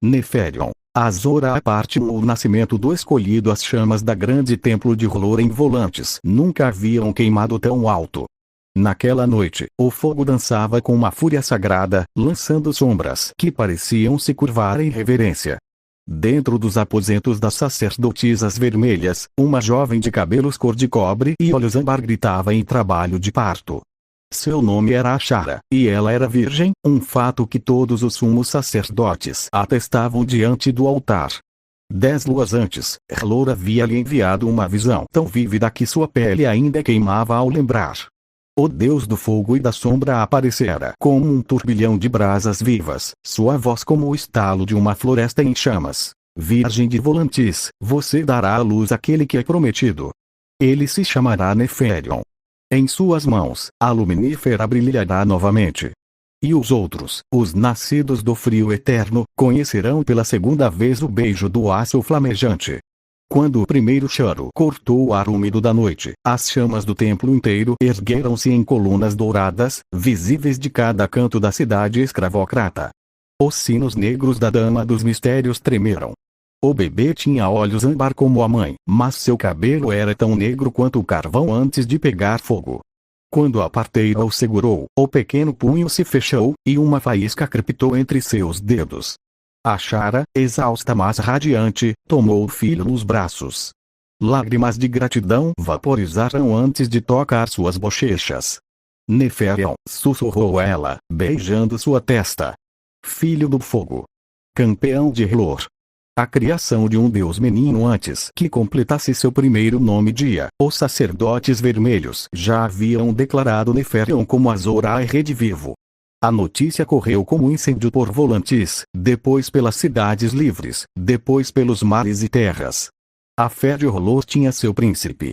Neferion. Azora partiu o nascimento do escolhido. As chamas da grande templo de Hlor em Volantes nunca haviam queimado tão alto. Naquela noite, o fogo dançava com uma fúria sagrada, lançando sombras que pareciam se curvar em reverência. Dentro dos aposentos das sacerdotisas vermelhas, uma jovem de cabelos cor de cobre e olhos âmbar gritava em trabalho de parto. Seu nome era Ashara, e ela era virgem, um fato que todos os sumos sacerdotes atestavam diante do altar. 10 luas antes, Hlor havia lhe enviado uma visão tão vívida que sua pele ainda queimava ao lembrar. O deus do fogo e da sombra aparecera como um turbilhão de brasas vivas, sua voz como o estalo de uma floresta em chamas. Virgem de Volantis, você dará à luz aquele que é prometido. Ele se chamará Neferion. Em suas mãos, a luminífera brilhará novamente. E os outros, os nascidos do frio eterno, conhecerão pela segunda vez o beijo do aço flamejante. Quando o primeiro choro cortou o ar úmido da noite, as chamas do templo inteiro ergueram-se em colunas douradas, visíveis de cada canto da cidade escravocrata. Os sinos negros da Dama dos Mistérios tremeram. O bebê tinha olhos âmbar como a mãe, mas seu cabelo era tão negro quanto o carvão antes de pegar fogo. Quando a parteira o segurou, o pequeno punho se fechou, e uma faísca crepitou entre seus dedos. Ashara, exausta mas radiante, tomou o filho nos braços. Lágrimas de gratidão vaporizaram antes de tocar suas bochechas. Neferion, sussurrou ela, beijando sua testa. Filho do fogo. Campeão de Hlor. A criação de um deus menino antes que completasse seu primeiro nome dia. Os sacerdotes vermelhos já haviam declarado Neferion como Azora e redivivo. A notícia correu como um incêndio por Volantis, depois pelas cidades livres, depois pelos mares e terras. A fé de Hlor tinha seu príncipe.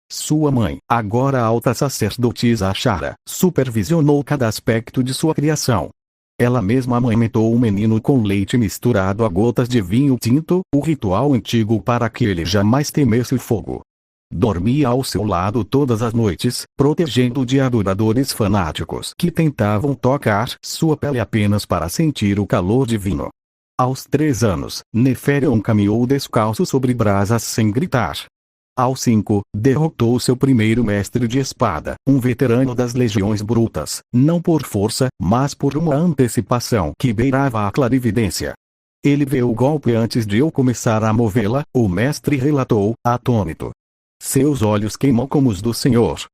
Sua mãe, agora alta sacerdotisa Ashara, supervisionou cada aspecto de sua criação. Ela mesma amamentou o menino com leite misturado a gotas de vinho tinto, o ritual antigo para que ele jamais temesse o fogo. Dormia ao seu lado todas as noites, protegendo-o de adoradores fanáticos que tentavam tocar sua pele apenas para sentir o calor divino. Aos 3 anos, Neferion caminhou descalço sobre brasas sem gritar. Aos 5, derrotou seu primeiro mestre de espada, um veterano das legiões brutas, não por força, mas por uma antecipação que beirava a clarividência. Ele viu o golpe antes de eu começar a movê-la, o mestre relatou, atônito. Seus olhos queimam como os do Senhor.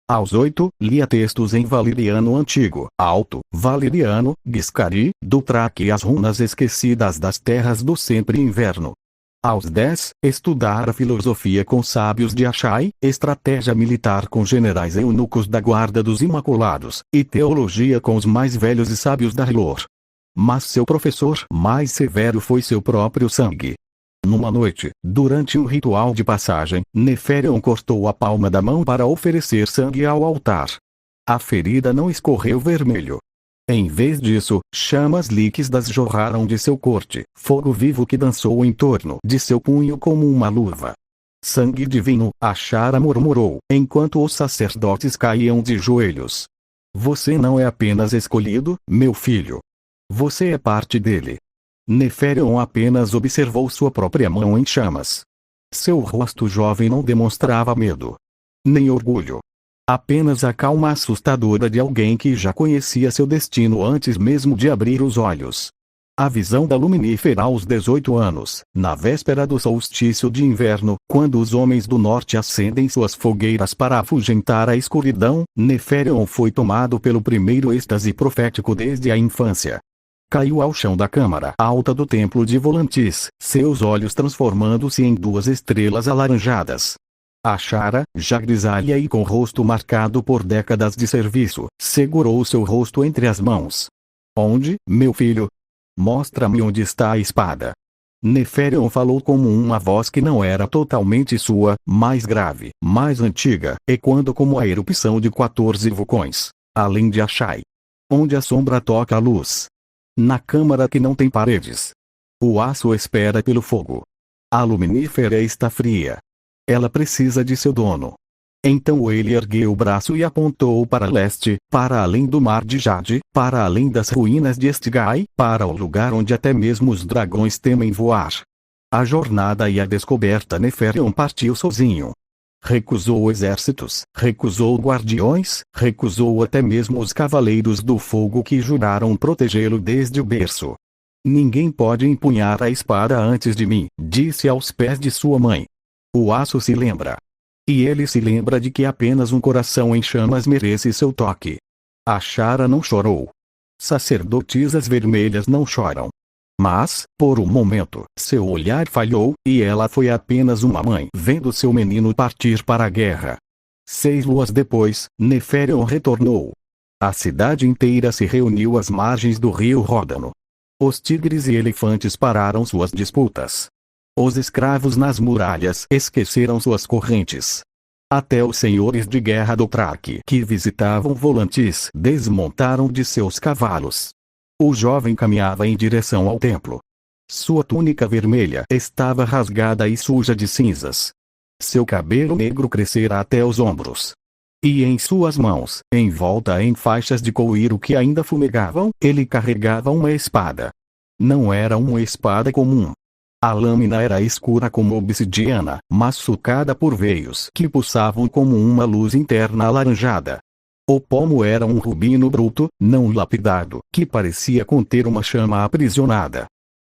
Aos 8, lia textos em valeriano antigo, alto, valeriano, Giscari, Dothraki e as runas esquecidas das terras do sempre inverno. Aos 10, estudara filosofia com sábios de Ashai, estratégia militar com generais eunucos da Guarda dos Imaculados, e teologia com os mais velhos e sábios da Hlor. Mas seu professor mais severo foi seu próprio sangue. Numa noite, durante um ritual de passagem, Neferion cortou a palma da mão para oferecer sangue ao altar. A ferida não escorreu vermelho. Em vez disso, chamas líquidas jorraram de seu corte, fogo vivo que dançou em torno de seu punho como uma luva. Sangue divino, Ashara murmurou, enquanto os sacerdotes caíam de joelhos. Você não é apenas escolhido, meu filho. Você é parte dele. Neferion apenas observou sua própria mão em chamas. Seu rosto jovem não demonstrava medo. Nem orgulho. Apenas a calma assustadora de alguém que já conhecia seu destino antes mesmo de abrir os olhos. A visão da luminífera aos 18 anos, na véspera do solstício de inverno, quando os homens do norte acendem suas fogueiras para afugentar a escuridão, Neferion foi tomado pelo primeiro êxtase profético desde a infância. Caiu ao chão da câmara alta do templo de Volantis, seus olhos transformando-se em 2 estrelas alaranjadas. Ashara, já grisalha e com o rosto marcado por décadas de serviço, segurou seu rosto entre as mãos. Onde, meu filho? Mostra-me onde está a espada. Neferion falou como uma voz que não era totalmente sua, mais grave, mais antiga, ecoando como a erupção de 14 vulcões, além de Ashai. Onde a sombra toca a luz. Na câmara que não tem paredes. O aço espera pelo fogo. A luminífera está fria. Ela precisa de seu dono. Então ele ergueu o braço e apontou para leste, para além do mar de Jade, para além das ruínas de Estigai, para o lugar onde até mesmo os dragões temem voar. A jornada e a descoberta Neferion partiu sozinho. Recusou exércitos, recusou guardiões, recusou até mesmo os cavaleiros do fogo que juraram protegê-lo desde o berço. Ninguém pode empunhar a espada antes de mim, disse aos pés de sua mãe. O aço se lembra. E ele se lembra de que apenas um coração em chamas merece seu toque. A Shara não chorou. Sacerdotisas vermelhas não choram. Mas, por um momento, seu olhar falhou, e ela foi apenas uma mãe vendo seu menino partir para a guerra. 6 luas depois, Neferion retornou. A cidade inteira se reuniu às margens do rio Ródano. Os tigres e elefantes pararam suas disputas. Os escravos nas muralhas esqueceram suas correntes. Até os senhores de guerra do Traque que visitavam Volantis desmontaram de seus cavalos. O jovem caminhava em direção ao templo. Sua túnica vermelha estava rasgada e suja de cinzas. Seu cabelo negro crescera até os ombros. E em suas mãos, envolta em faixas de couro que ainda fumegavam, ele carregava uma espada. Não era uma espada comum. A lâmina era escura como obsidiana, mas sulcada por veios que pulsavam como uma luz interna alaranjada. O pomo era um rubino bruto, não lapidado, que parecia conter uma chama aprisionada.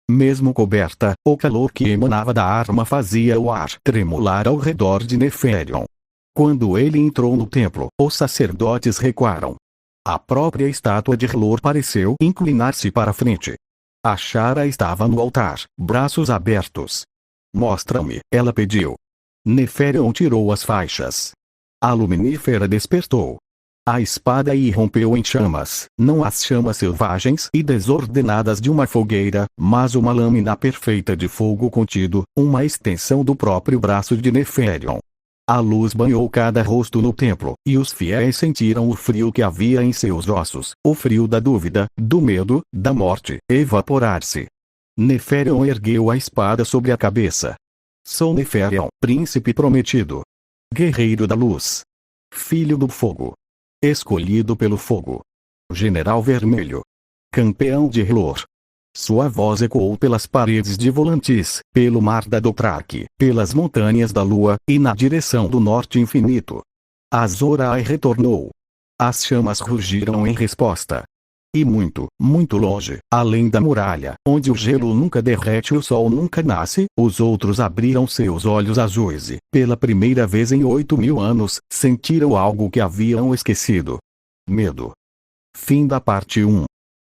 Mesmo coberta, o calor que emanava da arma fazia o ar tremular ao redor de Neferion. Quando ele entrou no templo, os sacerdotes recuaram. A própria estátua de Hlor pareceu inclinar-se para frente. A Shara estava no altar, braços abertos. Mostra-me, ela pediu. Neferion tirou as faixas. A luminífera despertou. A espada irrompeu em chamas, não as chamas selvagens e desordenadas de uma fogueira, mas uma lâmina perfeita de fogo contido, uma extensão do próprio braço de Neferion. A luz banhou cada rosto no templo, e os fiéis sentiram o frio que havia em seus ossos, o frio da dúvida, do medo, da morte, evaporar-se. Neferion ergueu a espada sobre a cabeça. Sou Neferion, príncipe prometido. Guerreiro da luz. Filho do fogo. Escolhido pelo fogo. General vermelho. Campeão de Hlor. Sua voz ecoou pelas paredes de Volantis, pelo mar da Dothraki, pelas montanhas da lua, e na direção do norte infinito. Azor Ahai retornou. As chamas rugiram em resposta. E muito, muito longe, além da muralha, onde o gelo nunca derrete e o sol nunca nasce, os outros abriram seus olhos azuis e, pela primeira vez em 8.000 anos, sentiram algo que haviam esquecido. Medo. Fim da parte 1.